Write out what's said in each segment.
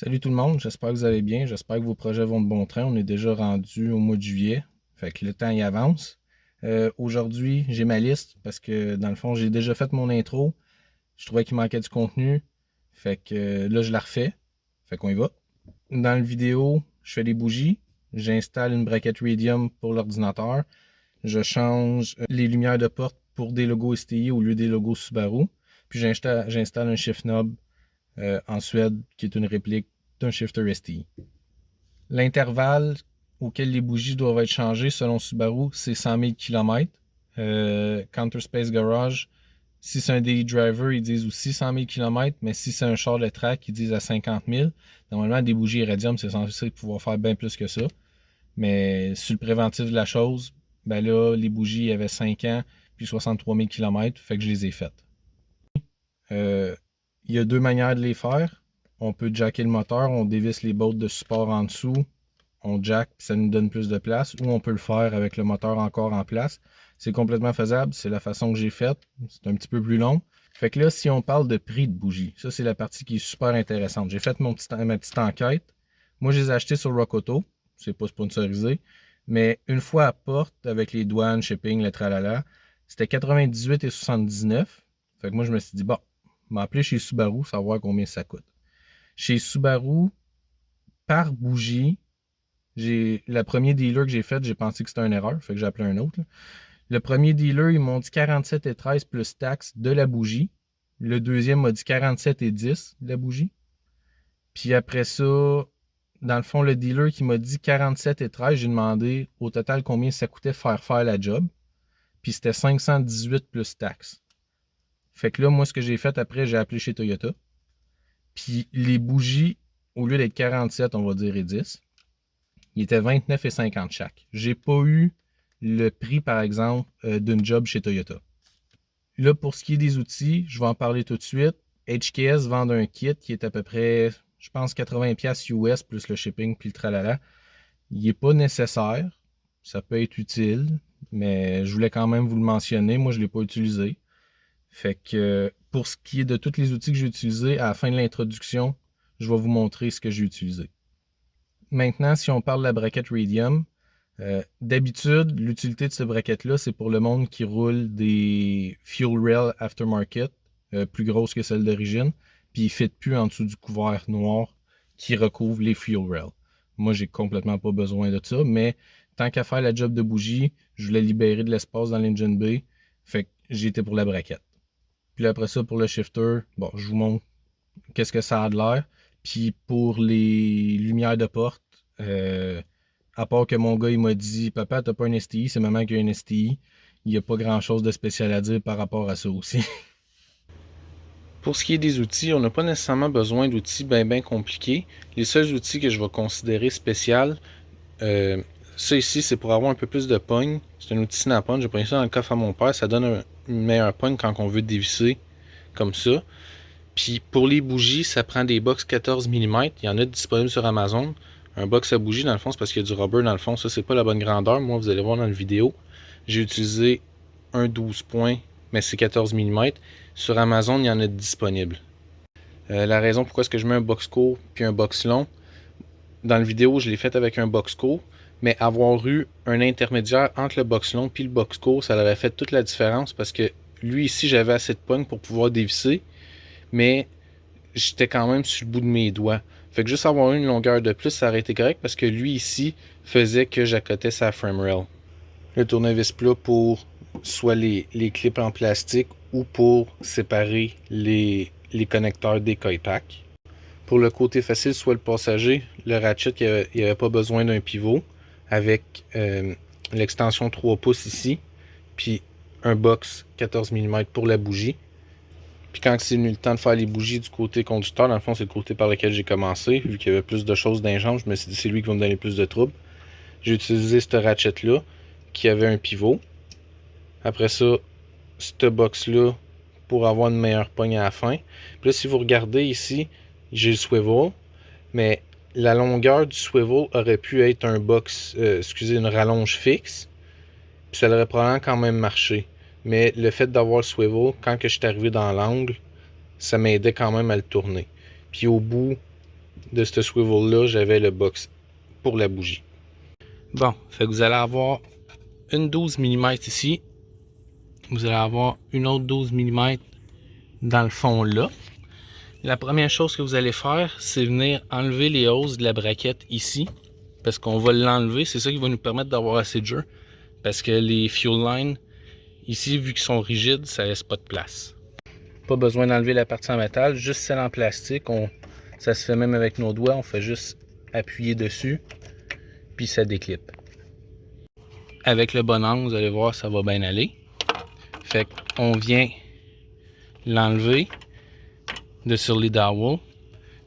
Salut tout le monde, j'espère que vous allez bien, j'espère que vos projets vont de bon train. On est déjà rendu au mois de juillet, fait que le temps y avance. Aujourd'hui, j'ai ma liste parce que dans le fond, j'ai déjà fait mon intro. Je trouvais qu'il manquait du contenu, fait que là, je la refais. Fait qu'on y va. Dans la vidéo, je fais des bougies, j'installe une braquette Radium pour l'ordinateur, je change les lumières de porte pour des logos STI au lieu des logos Subaru, puis j'installe un shift knob en Suède, qui est une réplique d'un shifter STI. L'intervalle auquel les bougies doivent être changées selon Subaru, c'est 100 000 km. Counter Space Garage, si c'est un daily driver, ils disent aussi 100 000 km, mais si c'est un char de track, ils disent à 50 000. Normalement, des bougies Iridium, c'est censé pouvoir faire bien plus que ça. Mais sur le préventif de la chose, ben là, les bougies avaient 5 ans, puis 63 000 km, fait que je les ai faites. Euh, il y a deux manières de les faire. On peut jacker le moteur, on dévisse les bottes de support en dessous, on jack, ça nous donne plus de place, ou on peut le faire avec le moteur encore en place. C'est complètement faisable, c'est la façon que j'ai faite. C'est un petit peu plus long. Fait que là, si on parle de prix de bougies, ça c'est la partie qui est super intéressante. J'ai fait ma petite enquête. Moi, je les ai achetés sur Rockauto. C'est pas sponsorisé. Mais une fois à porte, avec les douanes, shipping, le tralala, c'était 98,79. Fait que moi, je me suis dit, bon, m'appeler chez Subaru, savoir combien ça coûte. Chez Subaru, par bougie, le premier dealer que j'ai fait, j'ai pensé que c'était une erreur, fait que j'ai appelé un autre. Là. Le premier dealer, ils m'ont dit 47,13 plus taxes de la bougie. Le deuxième m'a dit 47,10 de la bougie. Puis après ça, dans le fond, le dealer qui m'a dit 47,13, j'ai demandé au total combien ça coûtait faire la job. Puis c'était 518 plus taxes. Fait que là, moi, ce que j'ai fait après, j'ai appelé chez Toyota. Puis les bougies, au lieu d'être 47, on va dire, et 10, il était 29,50 chaque. J'ai pas eu le prix, par exemple, d'une job chez Toyota. Là, pour ce qui est des outils, je vais en parler tout de suite. HKS vend un kit qui est à peu près, je pense, 80$ US plus le shipping puis le tralala. Il n'est pas nécessaire. Ça peut être utile, mais je voulais quand même vous le mentionner. Moi, je ne l'ai pas utilisé. Fait que pour ce qui est de tous les outils que j'ai utilisés, à la fin de l'introduction, je vais vous montrer ce que j'ai utilisé. Maintenant, si on parle de la braquette Radium, d'habitude, l'utilité de cette braquette-là, c'est pour le monde qui roule des fuel rail aftermarket, plus grosses que celles d'origine, puis ils ne fit plus en dessous du couvert noir qui recouvre les fuel rails. Moi, j'ai complètement pas besoin de ça, mais tant qu'à faire la job de bougie, je voulais libérer de l'espace dans l'engine bay, fait que j'ai été pour la braquette. Puis après ça, pour le shifter, bon, je vous montre qu'est-ce que ça a de l'air. Puis pour les lumières de porte, à part que mon gars il m'a dit papa, t'as pas un STI, c'est maman qui a un STI. Il n'y a pas grand chose de spécial à dire par rapport à ça aussi. Pour ce qui est des outils, on n'a pas nécessairement besoin d'outils bien compliqués. Les seuls outils que je vais considérer spécial, euh, ça ici, c'est pour avoir un peu plus de pogne. C'est un outil Snap-on. J'ai pris ça dans le coffre à mon père. Ça donne une meilleure pogne quand on veut dévisser comme ça. Puis pour les bougies, ça prend des box 14 mm. Il y en a disponibles sur Amazon. Un box à bougie, dans le fond, c'est parce qu'il y a du rubber dans le fond. Ça, c'est pas la bonne grandeur. Moi, vous allez voir dans la vidéo. J'ai utilisé un 12 points, mais c'est 14 mm. Sur Amazon, il y en a disponibles. La raison pourquoi est-ce que je mets un box court puis un box long, dans la vidéo, je l'ai fait avec un box court, mais avoir eu un intermédiaire entre le box long puis le box court, ça aurait fait toute la différence parce que lui ici, j'avais assez de pogne pour pouvoir dévisser, mais j'étais quand même sur le bout de mes doigts. Fait que juste avoir une longueur de plus, ça aurait été correct parce que lui ici faisait que j'accotais sa frame rail. Le tournevis plat pour soit les clips en plastique ou pour séparer les connecteurs des coil packs. Pour le côté facile, soit le passager, le ratchet, il n'y avait pas besoin d'un pivot avec l'extension 3 pouces ici, puis un box 14 mm pour la bougie. Puis quand c'est venu le temps de faire les bougies du côté conducteur, dans le fond, c'est le côté par lequel j'ai commencé. Vu qu'il y avait plus de choses d'ingénieur, je me suis dit c'est lui qui va me donner plus de troubles. J'ai utilisé ce ratchet-là, qui avait un pivot. Après ça, ce box-là, pour avoir une meilleure pogne à la fin. Puis là, si vous regardez ici, j'ai le swivel, mais la longueur du swivel aurait pu être un box, une rallonge fixe. Puis ça aurait probablement quand même marché. Mais le fait d'avoir le swivel, quand que je suis arrivé dans l'angle, ça m'aidait quand même à le tourner. Puis au bout de ce swivel-là, j'avais le box pour la bougie. Bon, fait que vous allez avoir une 12 mm ici. Vous allez avoir une autre 12 mm dans le fond là. La première chose que vous allez faire, c'est venir enlever les hausses de la braquette ici. Parce qu'on va l'enlever, c'est ça qui va nous permettre d'avoir assez de jeu. Parce que les fuel lines, ici, vu qu'ils sont rigides, ça laisse pas de place. Pas besoin d'enlever la partie en métal, juste celle en plastique. Ça se fait même avec nos doigts, on fait juste appuyer dessus, puis ça déclipe. Avec le bon angle, vous allez voir, ça va bien aller. Fait qu'on vient l'enlever de sur les dowels,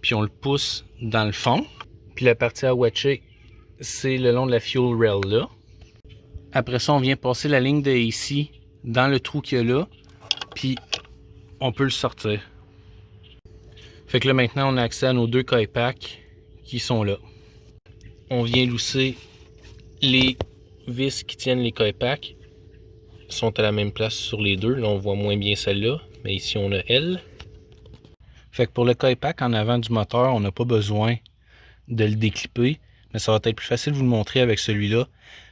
puis on le pousse dans le fond. Puis la partie à watcher, c'est le long de la fuel rail là. Après ça, on vient passer la ligne de ici dans le trou qu'il y a là, puis on peut le sortir. Fait que là maintenant, on a accès à nos deux coil packs qui sont là. On vient lousser les vis qui tiennent les coil packs. Sont à la même place sur les deux. Là, on voit moins bien celle-là, mais ici, on a elle. Fait que pour le coil pack en avant du moteur, on n'a pas besoin de le déclipper, mais ça va être plus facile de vous le montrer avec celui-là,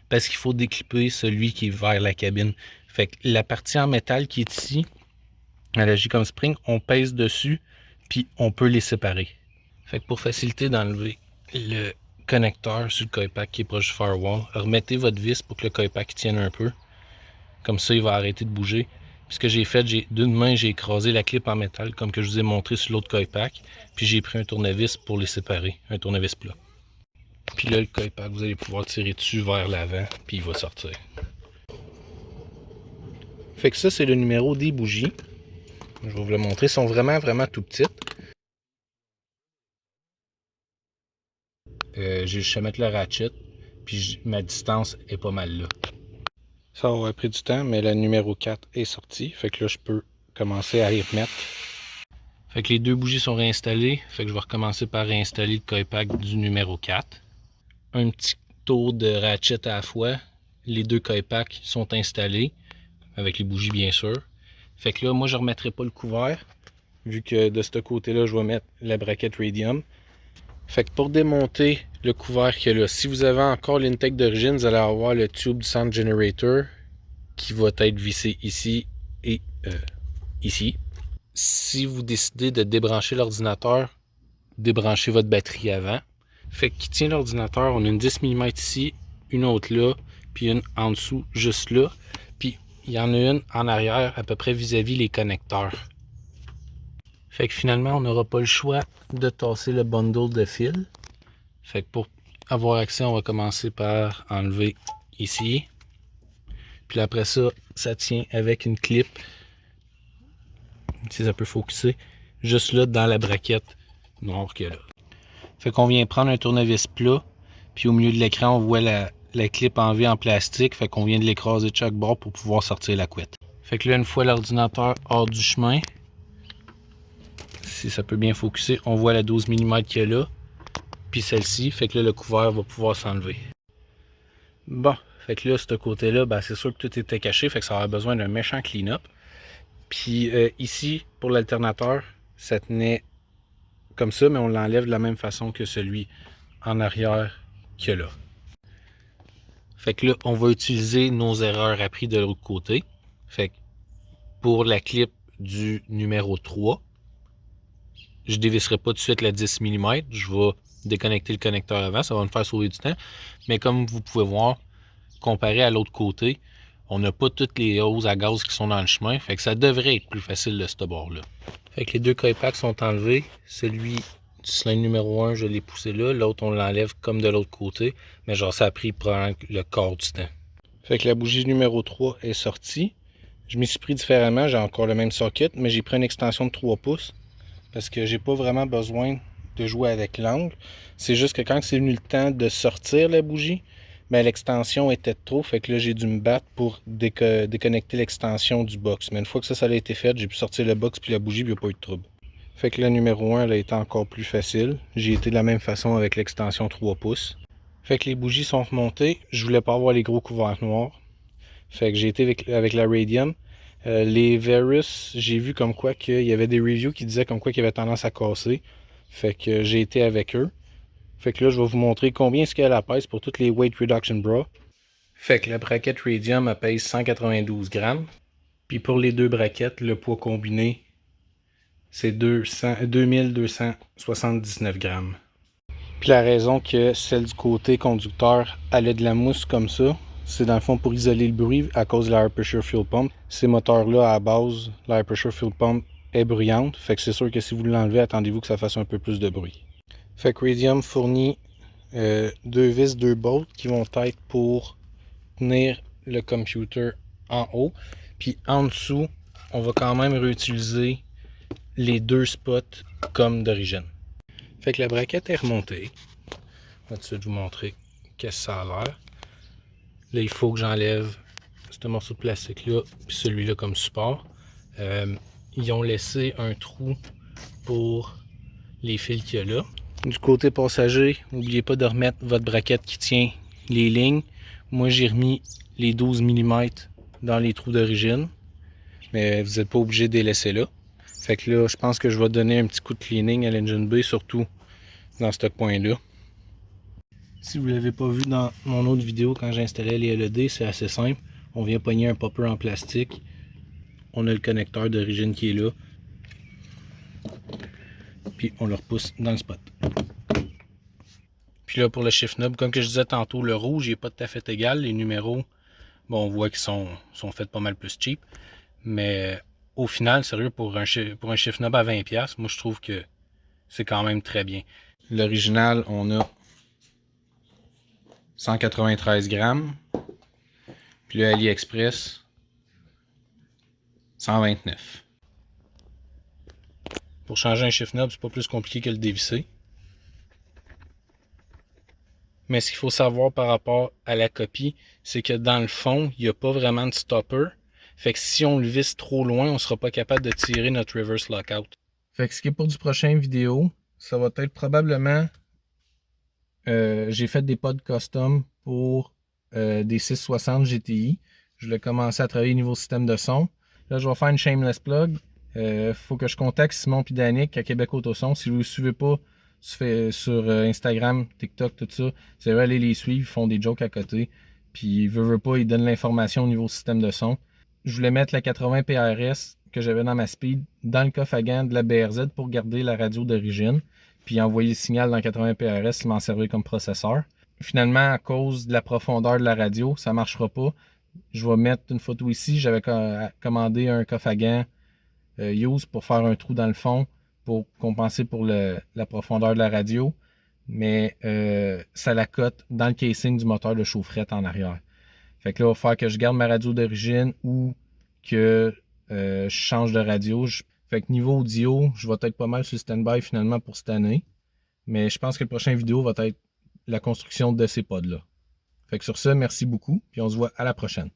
parce qu'il faut déclipper celui qui est vers la cabine. Fait que la partie en métal qui est ici, elle agit comme spring, on pèse dessus, puis on peut les séparer. Fait que pour faciliter d'enlever le connecteur sur le coil pack qui est proche du firewall, remettez votre vis pour que le coil pack tienne un peu. Comme ça, il va arrêter de bouger. Puis ce que j'ai fait, d'une main, j'ai écrasé la clip en métal, comme que je vous ai montré sur l'autre coil pack. Puis j'ai pris un tournevis pour les séparer, un tournevis plat. Puis là, le coil pack, vous allez pouvoir tirer dessus vers l'avant, puis il va sortir. Fait que ça, c'est le numéro des bougies. Je vais vous le montrer. Elles sont vraiment, vraiment tout petites. J'ai juste à mettre le ratchet, puis ma distance est pas mal là. Ça aurait pris du temps, mais la numéro 4 est sortie. Fait que là, je peux commencer à y remettre. Fait que les deux bougies sont réinstallées. Fait que je vais recommencer par réinstaller le coil pack du numéro 4. Un petit tour de ratchet à la fois. Les deux coil packs sont installés, avec les bougies bien sûr. Fait que là, moi, je ne remettrai pas le couvert, vu que de ce côté-là, je vais mettre la braquette Radium. Fait que pour démonter le couvert qu'il y a là, si vous avez encore l'intake d'origine, vous allez avoir le tube du sound generator qui va être vissé ici et ici. Si vous décidez de débrancher l'ordinateur, débranchez votre batterie avant. Fait que qui tient l'ordinateur, on a une 10 mm ici, une autre là, puis une en dessous, juste là. Puis il y en a une en arrière, à peu près vis-à-vis les connecteurs. Fait que finalement, on n'aura pas le choix de tasser le bundle de fil. Fait que pour avoir accès, on va commencer par enlever ici. Puis après ça, ça tient avec une clip. Si ça peut focuser, juste là dans la braquette noire qu'il y a là. Fait qu'on vient prendre un tournevis plat, puis au milieu de l'écran, on voit la clip en V en plastique. Fait qu'on vient de l'écraser de chaque bord pour pouvoir sortir la couette. Fait que là, une fois l'ordinateur hors du chemin, si ça peut bien focuser, on voit la 12 mm qu'il y a là, puis celle-ci, fait que là, le couvert va pouvoir s'enlever. Bon, fait que là, ce côté-là, ben, c'est sûr que tout était caché, fait que ça aura besoin d'un méchant clean-up. Puis ici, pour l'alternateur, ça tenait comme ça, mais on l'enlève de la même façon que celui en arrière qu'il y a là. Fait que là, on va utiliser nos erreurs apprises de l'autre côté. Fait que pour la clip du numéro 3, je ne dévisserai pas tout de suite la 10 mm. Je vais déconnecter le connecteur avant. Ça va me faire sauver du temps. Mais comme vous pouvez voir, comparé à l'autre côté, on n'a pas toutes les hausses à gaz qui sont dans le chemin. Fait que ça devrait être plus facile de ce bord-là. Fait que les deux coil packs sont enlevés. Celui du cylindre numéro 1, je l'ai poussé là. L'autre, on l'enlève comme de l'autre côté. Mais genre, ça a pris probablement le quart du temps. Fait que la bougie numéro 3 est sortie. Je m'y suis pris différemment. J'ai encore le même socket, mais j'ai pris une extension de 3 pouces. Parce que j'ai pas vraiment besoin de jouer avec l'angle. C'est juste que quand c'est venu le temps de sortir la bougie, mais l'extension était trop, fait que là j'ai dû me battre pour déconnecter l'extension du box. Mais une fois que ça a été fait, j'ai pu sortir le box puis la bougie, puis il n'y a pas eu de trouble. Fait que la numéro 1, elle a été encore plus facile. J'ai été de la même façon avec l'extension 3 pouces. Fait que les bougies sont remontées. Je voulais pas avoir les gros couverts noirs. Fait que j'ai été avec la Radium. Les Verus, j'ai vu comme quoi qu'il y avait des reviews qui disaient comme quoi qu'il y avait tendance à casser. Fait que j'ai été avec eux. Fait que là, je vais vous montrer combien est-ce qu'elle pèse pour toutes les Weight Reduction Bra. Fait que la braquette Radium, elle pèse 192 grammes. Puis pour les deux braquettes, le poids combiné, c'est 2279 grammes. Puis la raison que celle du côté conducteur, elle a de la mousse comme ça, c'est dans le fond pour isoler le bruit à cause de l'Air Pressure Fuel Pump. Ces moteurs-là, à la base, l'Air Pressure Fuel Pump est bruyante. Fait que c'est sûr que si vous l'enlevez, attendez-vous que ça fasse un peu plus de bruit. Fait que Radium fournit deux vis, deux bolts qui vont être pour tenir le computer en haut. Puis en dessous, on va quand même réutiliser les deux spots comme d'origine. Fait que la braquette est remontée. Je vais tout de suite vous montrer qu'est-ce que ça a l'air. Là, il faut que j'enlève ce morceau de plastique-là puis celui-là comme support. Ils ont laissé un trou pour les fils qu'il y a là. Du côté passager, n'oubliez pas de remettre votre braquette qui tient les lignes. Moi, j'ai remis les 12 mm dans les trous d'origine, mais vous n'êtes pas obligé de les laisser là. Fait que là, je pense que je vais donner un petit coup de cleaning à l'engine bay, surtout dans ce coin-là. Si vous ne l'avez pas vu dans mon autre vidéo quand j'installais les LED, c'est assez simple. On vient pogner un popper en plastique. On a le connecteur d'origine qui est là. Puis on le repousse dans le spot. Puis là, pour le shift knob, comme que je disais tantôt, le rouge, il n'est pas tout à fait égal. Les numéros, bon, on voit qu'ils sont faits pas mal plus cheap. Mais au final, sérieux, pour un shift knob à 20$, moi je trouve que c'est quand même très bien. L'original, on a 193 grammes. Puis le AliExpress, 129. Pour changer un shift knob, c'est pas plus compliqué que le dévisser. Mais ce qu'il faut savoir par rapport à la copie, c'est que dans le fond, il n'y a pas vraiment de stopper. Fait que si on le visse trop loin, on ne sera pas capable de tirer notre reverse lockout. Fait que ce qui est pour du prochain vidéo, ça va être probablement... j'ai fait des pods custom pour des 660 GTI. Je l'ai commencé à travailler niveau système de son. Là, je vais faire une shameless plug. Faut que je contacte Simon et Danick à Québec Autoson. Si vous ne suivez pas sur Instagram, TikTok, tout ça, c'est vrai, allez les suivre. Ils font des jokes à côté. Puis, veut pas, ils donnent l'information au niveau système de son. Je voulais mettre la 80 PRS que j'avais dans ma speed dans le coffre à gants de la BRZ pour garder la radio d'origine. Puis envoyer le signal dans 80 PRS, m'en servir comme processeur. Finalement, à cause de la profondeur de la radio, ça ne marchera pas. Je vais mettre une photo ici. J'avais commandé un coffre à gants use pour faire un trou dans le fond pour compenser pour la profondeur de la radio. Mais ça la cote dans le casing du moteur de chaufferette en arrière. Fait que là, il va falloir que je garde ma radio d'origine ou que je change de radio. Fait que niveau audio, je vais être pas mal sur le stand-by finalement pour cette année. Mais je pense que le prochain vidéo va être la construction de ces pods-là. Fait que sur ça, merci beaucoup, puis on se voit à la prochaine.